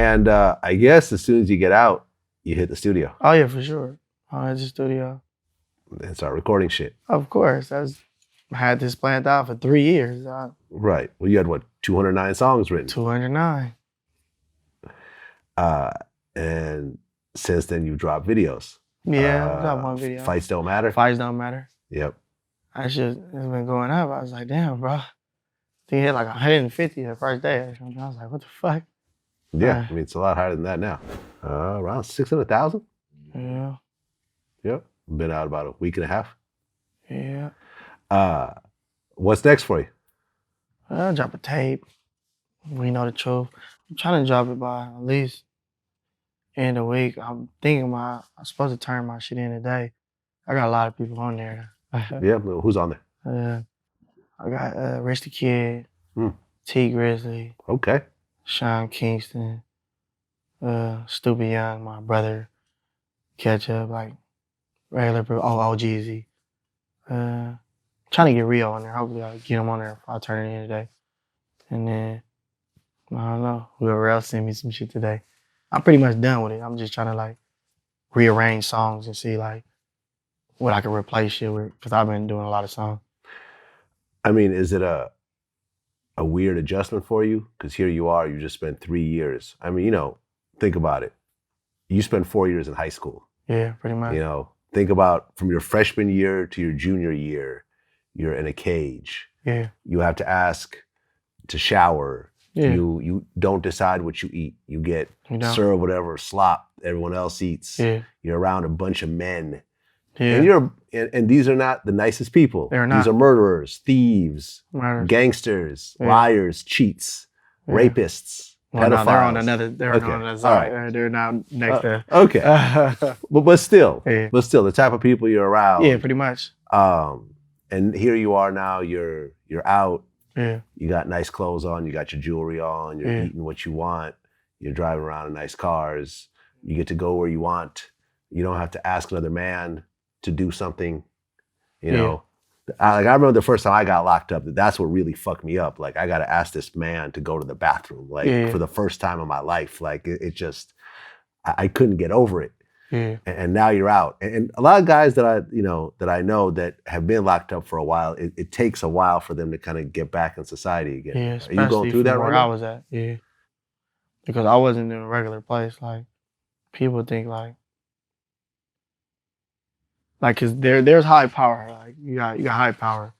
And I guess as soon as you get out, you hit the studio Oh yeah, for sure. I hit the studio. and start recording shit. Of course, I had this planned out for 3 years. Right. Well, you had what, 209 songs written? 209. And since then, you dropped videos. Yeah, I got one video. Fights Don't Matter? Fights Don't Matter. Yep. It's been going up. I was like, damn, bro. He hit like 150 the first day or something. I was like, what the fuck? Yeah, I mean, it's a lot higher than that now. Around 600,000? Yeah. Yep. Been out about a week and a half. Yeah. What's next for you? I'll drop a tape. We know the truth. I'm trying to drop it by at least end of the week. I'm I'm supposed to turn my shit in today. I got a lot of people on there. Yeah, who's on there? I got Rich the Kid, T Grizzly, Okay. Sean Kingston, Stupid Young, my brother, Ketchup, like regular OGZ. Trying to get Rio on there. Hopefully I'll get him on there if I turn it in today. And then, I don't know, whoever else send me some shit today. I'm pretty much done with it. I'm just trying to like rearrange songs and see like what I can replace shit with, because I've been doing a lot of songs. I mean, is it a weird adjustment for you? Because here you are, you just spent 3 years. I mean, think about it. You spent 4 years in high school. Yeah, pretty much. Think about from your freshman year to your junior year, you're in a cage. Yeah. You have to ask to shower. Yeah. You don't decide what you eat. You get served whatever slop everyone else eats. Yeah. You're around a bunch of men. Yeah. And these are not the nicest people. They're not. These are murderers, thieves, gangsters, liars, cheats, rapists, pedophiles. They're on another side. Right. They're now next to. Okay. but still, the type of people you're around. Yeah, pretty much. And here you are now. You're out. Yeah. You got nice clothes on. You got your jewelry on. You're eating what you want. You're driving around in nice cars. You get to go where you want. You don't have to ask another man to do something, I remember the first time I got locked up, that's what really fucked me up. Like, I got to ask this man to go to the bathroom, for the first time in my life. Like, it just, I couldn't get over it. Yeah. And now you're out. And a lot of guys that I know that have been locked up for a while, it takes a while for them to kind of get back in society again. Yeah, Are you going through that right now? Where I was at, yeah. Because I wasn't in a regular place. Like, people think cause there's high power. Like, you got high power.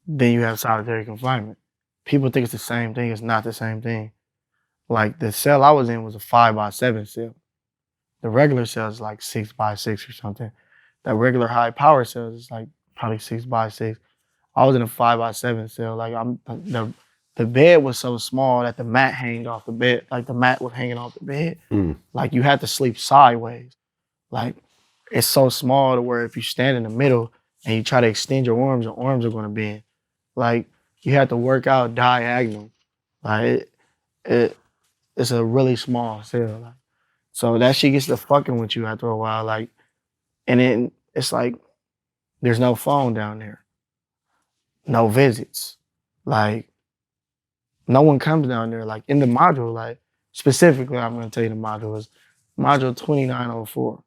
Then you have solitary confinement. People think it's the same thing. It's not the same thing. Like, the cell I was in was a 5x7 cell. The regular cell is like 6x6 or something. That regular high power cell is like probably 6x6. I was in a 5x7 cell. Like, the bed was so small that the mat hanged off the bed. Like, the mat was hanging off the bed. Like, you had to sleep sideways. Like, it's so small to where if you stand in the middle and you try to extend your arms are going to bend. Like, you have to work out diagonal. Like, it's a really small cell. Like, so that shit gets to fucking with you after a while. Like, and then it's like, there's no phone down there. No visits. Like, no one comes down there. Like, in the module, like, specifically, I'm going to tell you the module is module 2904.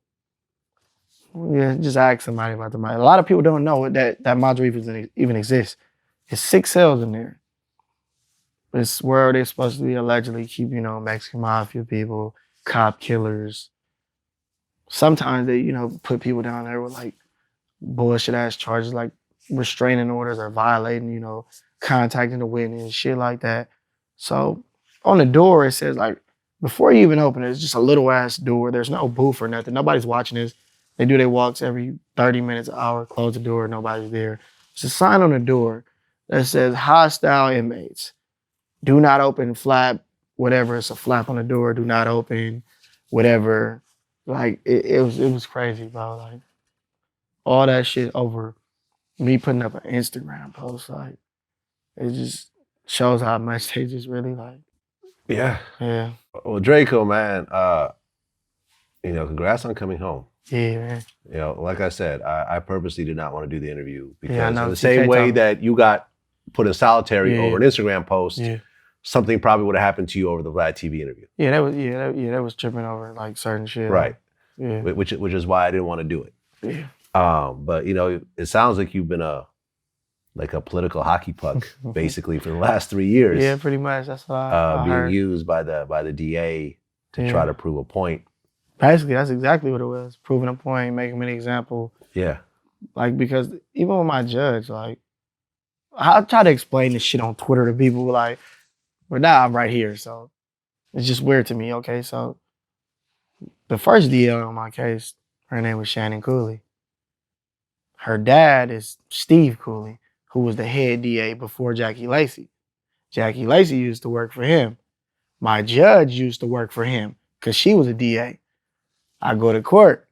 Yeah, just ask somebody about the module. A lot of people don't know that module even exists. It's 6 cells in there. It's where they're supposed to be allegedly keep, Mexican mafia people, cop killers. Sometimes they, put people down there with like bullshit ass charges like restraining orders or violating, contacting the witness, shit like that. So on the door, it says like, before you even open it, it's just a little ass door. There's no booth or nothing. Nobody's watching this. They do their walks every 30 minutes, an hour, close the door, nobody's there. There's a sign on the door that says hostile inmates. Do not open flap, whatever. It's a flap on the door. Do not open, whatever. Like, it was crazy, bro. Like, all that shit over me putting up an Instagram post. Like, it just shows how much they just really like. Yeah. Yeah. Well, Drakeo, man, congrats on coming home. Yeah, man. Like I said, I purposely did not want to do the interview because in the same way that you got put in solitary over an Instagram post, something probably would have happened to you over the VladTV interview. Yeah, that was tripping over like certain shit. Right. Yeah. Which is why I didn't want to do it. Yeah. But you know, it sounds like you've been a political hockey puck basically for the last 3 years. Yeah, pretty much. That's what I being heard. used by the DA to try to prove a point. Basically, that's exactly what it was. Proving a point, making an example. Yeah. Like, because even with my judge, like, I try to explain this shit on Twitter to people, like, but now I'm right here, so it's just weird to me. Okay, so the first DL on my case, her name was Shannon Cooley. Her dad is Steve Cooley, who was the head DA before Jackie Lacey. Jackie Lacey used to work for him. My judge used to work for him because she was a DA. I go to court.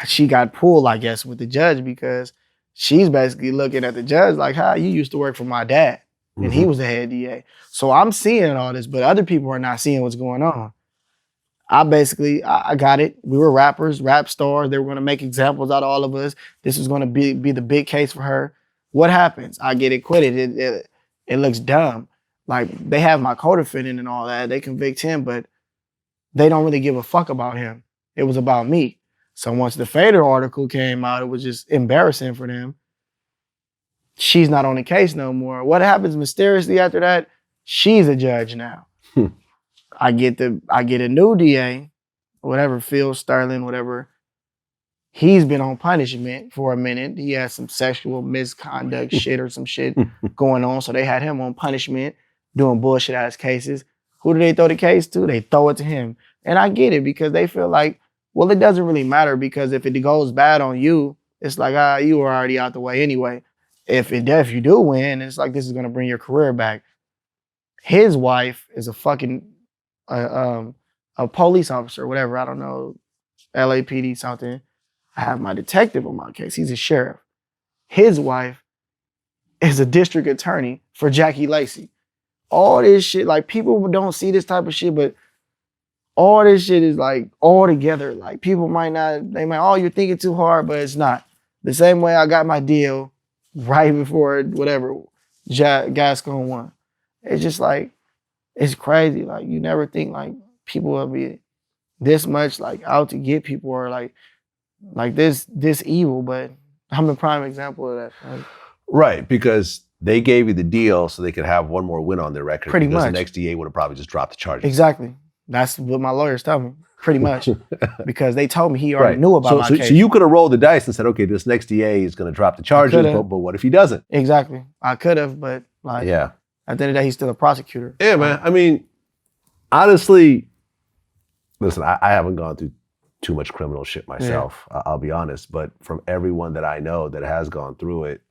She got pulled, I guess, with the judge because she's basically looking at the judge like, "How you used to work for my dad, and he was the head DA." So I'm seeing all this, but other people are not seeing what's going on. I got it. We were rappers, rap stars. They were going to make examples out of all of us. This was going to be the big case for her. What happens? I get acquitted. It looks dumb. Like, they have my co-defendant and all that. They convict him, but they don't really give a fuck about him. It was about me. So once the Fader article came out, it was just embarrassing for them. She's not on the case no more. What happens mysteriously after that? She's a judge now. I get a new DA, whatever, Phil Sterling, whatever. He's been on punishment for a minute. He has some sexual misconduct shit or some shit going on. So they had him on punishment, doing bullshit ass cases. Who do they throw the case to? They throw it to him. And I get it because they feel like, well, it doesn't really matter because if it goes bad on you, it's like, you were already out the way anyway. If you do win, it's like this is gonna bring your career back. His wife is a fucking a police officer, whatever, I don't know, LAPD something. I have my detective on my case. He's a sheriff. His wife is a district attorney for Jackie Lacey. All this shit, like, people don't see this type of shit, but all this shit is like all together. Like, people might, oh, you're thinking too hard, but it's not. The same way I got my deal right before whatever Gascon won. It's just like, it's crazy. Like, you never think like people will be this much like out to get people or like this evil, but I'm the prime example of that. Like, right, because they gave you the deal so they could have one more win on their record. Pretty because much. The next DA would have probably just dropped the charges. Exactly. That's what my lawyers tell me. Pretty much. Because they told me he already knew about my case. So you could have rolled the dice and said, okay, this next DA is going to drop the charges, but what if he doesn't? Exactly. I could have, but like, yeah. At the end of the day, he's still a prosecutor. Yeah, man. I mean, honestly, listen, I haven't gone through too much criminal shit myself, I'll be honest, but from everyone that I know that has gone through it,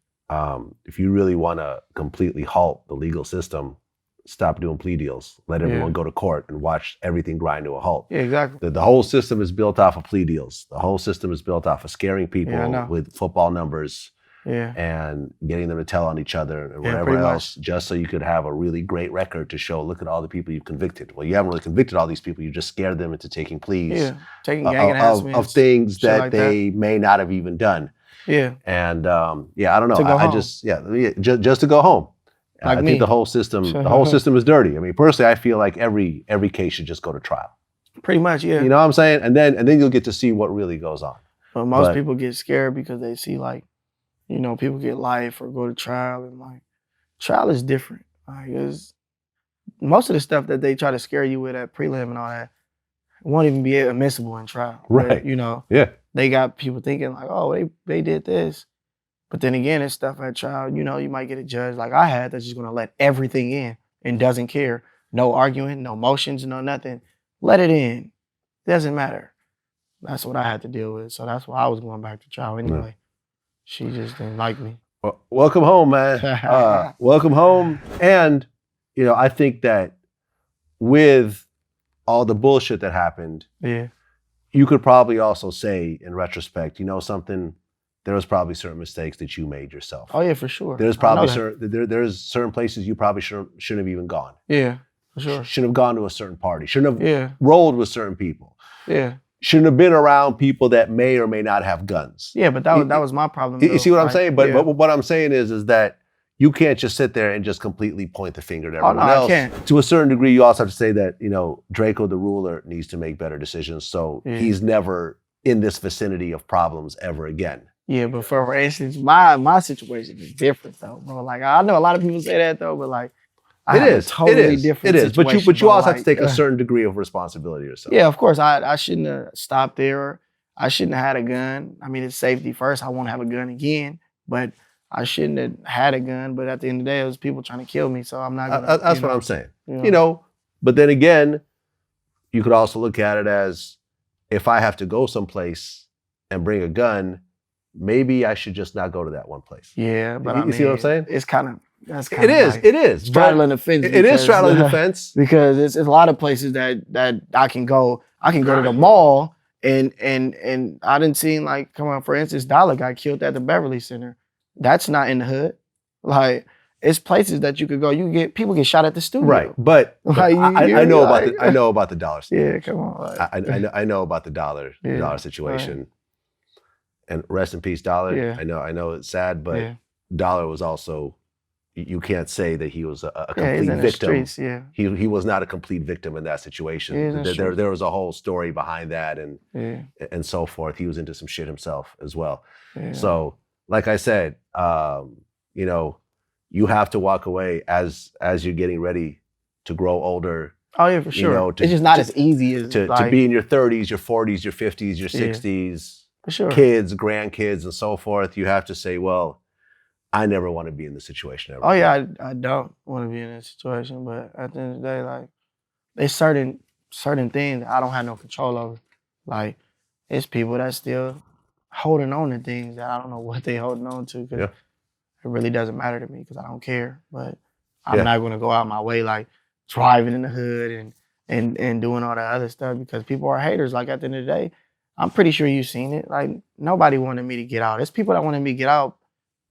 if you really want to completely halt the legal system, stop doing plea deals. Let everyone go to court and watch everything grind to a halt. Yeah, exactly. The whole system is built off of plea deals. The whole system is built off of scaring people with football numbers and getting them to tell on each other and whatever else, just so you could have a really great record to show, look at all the people you've convicted. Well, you haven't really convicted all these people. You just scared them into taking pleas taking gang enhancements, of things that like they may not have even done. Yeah. And I don't know. I just to go home. Like I think the whole system is dirty. I mean, personally, I feel like every case should just go to trial. Pretty much, yeah. You know what I'm saying? And then you'll get to see what really goes on. But most people get scared because they see, like, you know, people get life or go to trial, and like, trial is different. Like, most of the stuff that they try to scare you with at prelim and all that won't even be admissible in trial. Right. But, you know, they got people thinking like, oh, they did this. But then again, it's stuff at trial, you know, you might get a judge like I had that's just gonna let everything in and doesn't care. No arguing, no motions, no nothing. Let it in. Doesn't matter. That's what I had to deal with. So that's why I was going back to trial anyway. Yeah. She just didn't like me. Well, welcome home, man. Welcome home. And, you know, I think that with all the bullshit that happened, you could probably also say in retrospect, you know something, there was probably certain mistakes that you made yourself. Oh yeah, for sure. There's probably there's certain places you probably shouldn't have even gone. Yeah, for sure. Shouldn't have gone to a certain party. Shouldn't have rolled with certain people. Yeah. Shouldn't have been around people that may or may not have guns. Yeah, but that was my problem. You see what I'm saying? But what I'm saying is that you can't just sit there and just completely point the finger at Oh, everyone no, I else. can't. To a certain degree, you also have to say that, Drakeo the Ruler needs to make better decisions. So he's never in this vicinity of problems ever again. Yeah, but for instance, my situation is different though, bro. Like I know a lot of people say that though, but like I have a totally different situation. But you bro. also like, have to take a certain degree of responsibility yourself. Yeah, of course. I shouldn't have stopped there. I shouldn't have had a gun. I mean, it's safety first. I won't have a gun again, but I shouldn't have had a gun. But at the end of the day, it was people trying to kill me, so I'm not gonna. That's what I'm saying. But then again, you could also look at it as, if I have to go someplace and bring a gun, maybe I should just not go to that one place. Yeah, but you see what I'm saying? It's kind of it is straddling the fence. It is straddling the fence because it's a lot of places that I can go. I can go to the mall and I didn't see, like, come on, for instance, Dollar got killed at the Beverly Center. That's not in the hood. Like, it's places that you could go. People get shot at the studio. Right, but like, I know about the dollar. Yeah, come on. Like, I know about the dollar situation. Right. And rest in peace, Dollar. Yeah. I know it's sad, but Dollar was also, you can't say that he was a complete victim. Streets, yeah. He was not a complete victim in that situation. There was a whole story behind that and so forth. He was into some shit himself as well. Yeah. So, like I said, you have to walk away as you're getting ready to grow older. Oh yeah, for sure. It's just not as easy as to be in your 30s, your 40s, your 50s, your 60s. For sure. Kids, grandkids, and so forth. You have to say, well, I never want to be in this situation ever. Oh yeah, I don't want to be in this situation, but at the end of the day, like, there's certain things I don't have no control over. Like, it's people that still holding on to things that I don't know what they holding on to, because it really doesn't matter to me, because I don't care. But I'm not going to go out my way, like, driving in the hood and doing all that other stuff, because people are haters. Like, at the end of the day, I'm pretty sure you've seen it. Like, nobody wanted me to get out. There's people that wanted me to get out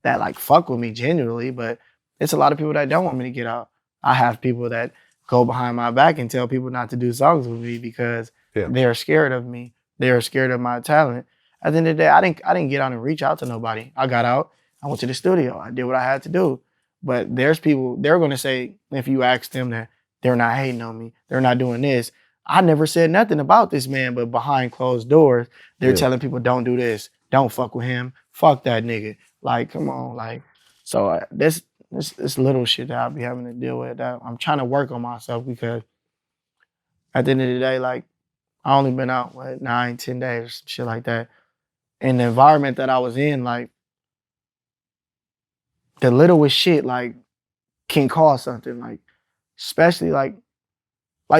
that, like, fuck with me genuinely, but it's a lot of people that don't want me to get out. I have people that go behind my back and tell people not to do songs with me because they're scared of me. They're scared of my talent. At the end of the day, I didn't get out and reach out to nobody. I got out. I went to the studio. I did what I had to do. But there's people, they're going to say, if you ask them, that they're not hating on me, they're not doing this. I never said nothing about this man, but behind closed doors, they're telling people, don't do this. Don't fuck with him. Fuck that nigga. Like, come on. Like, so this little shit that I'll be having to deal with, that I'm trying to work on myself, because at the end of the day, like, I only been out, 9, 10 days, some shit like that. And the environment that I was in, like, the littlest shit, like, can cause something. Like, especially, like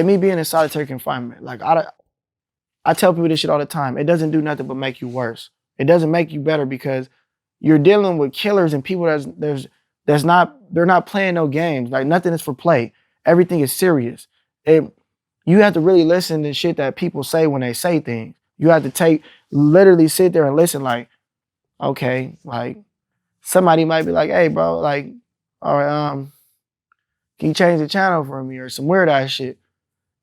me being in solitary confinement. Like, I tell people this shit all the time. It doesn't do nothing but make you worse. It doesn't make you better, because you're dealing with killers and people they're not playing no games. Like, nothing is for play. Everything is serious. You have to really listen to shit that people say when they say things. You have to literally sit there and listen, like, okay, like, somebody might be like, hey, bro, like, all right, can you change the channel for me, or some weird ass shit?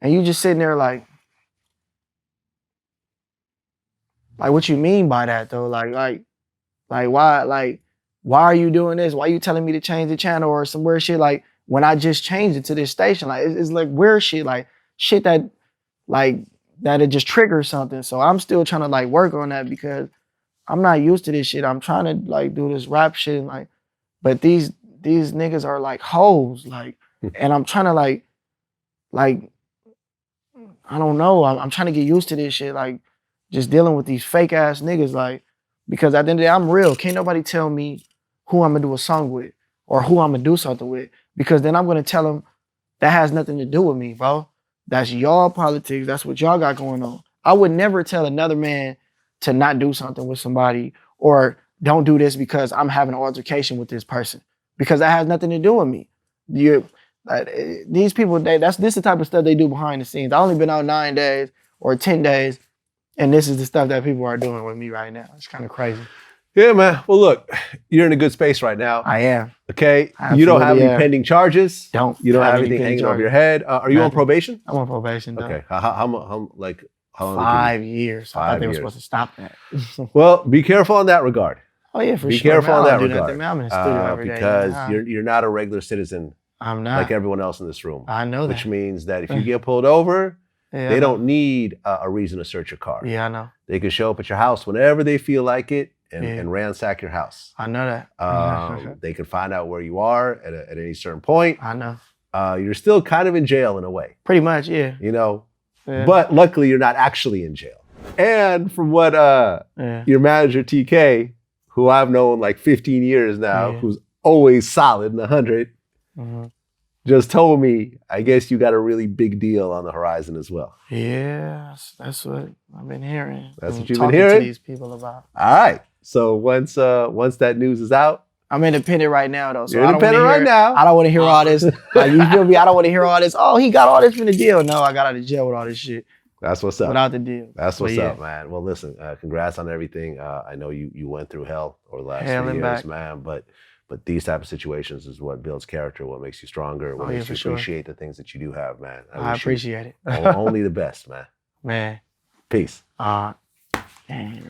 And you just sitting there like, what you mean by that though? Like why are you doing this? Why are you telling me to change the channel or some weird shit? Like, when I just changed it to this station, like, it's like weird shit, like shit that it just triggers something. So I'm still trying to, like, work on that, because I'm not used to this shit. I'm trying to, like, do this rap shit, and, like, but these niggas are like hoes, like, and I'm trying to like I don't know. I'm trying to get used to this shit, like, just dealing with these fake ass niggas, like, because at the end of the day, I'm real. Can't nobody tell me who I'm gonna do a song with or who I'm gonna do something with, because then I'm gonna tell them that has nothing to do with me, bro. That's y'all politics. That's what y'all got going on. I would never tell another man to not do something with somebody, or don't do this because I'm having an altercation with this person, because that has nothing to do with me. These people, this is the type of stuff they do behind the scenes. I only been out 9 days or 10 days, and this is the stuff that people are doing with me right now. It's kind of crazy. Yeah, man. Well, look, you're in a good space right now. I am. Okay. You don't have any pending charges. You don't have anything hanging over your head. Are you on probation? I'm on probation, though. Okay. How long? 5 years. I thought they were supposed to stop that. Well, be careful in that regard. Oh yeah, for Be sure. careful man. in I that don't do regard. nothing, man. I'm in the studio every day. Because Man. you're not a regular citizen I'm not. like everyone else in this room. I know that. Which means that if you get pulled over, Yeah, they don't need a reason to search your car. Yeah, I know. They can show up at your house whenever they feel like it and, Yeah. and ransack your house. I know that. They can find out where you are at any certain point. I know. You're still kind of in jail in a way. Pretty much, yeah. You know, Yeah. but luckily you're not actually in jail. And from what your manager TK, who I've known like 15 years now, who's always solid in 100, just told me, I guess you got a really big deal on the horizon as well. Yeah, that's what I've been hearing. That's what you've been hearing? Talking to these people about. All right. So once that news is out. I'm independent right now though. So you're independent right now. I don't want to hear all this. Like, you feel me? I don't want to hear all this. Oh, he got all this from the deal. No, I got out of jail with all this shit. That's what's up. Without the deal. That's what's up, man. Well, listen, congrats on everything. I know you went through hell over the last 3 years, man. But these type of situations is what builds character, what makes you stronger, what makes you appreciate the things that you do have, man. I appreciate it. Only the best, man. Man. Peace. Dang.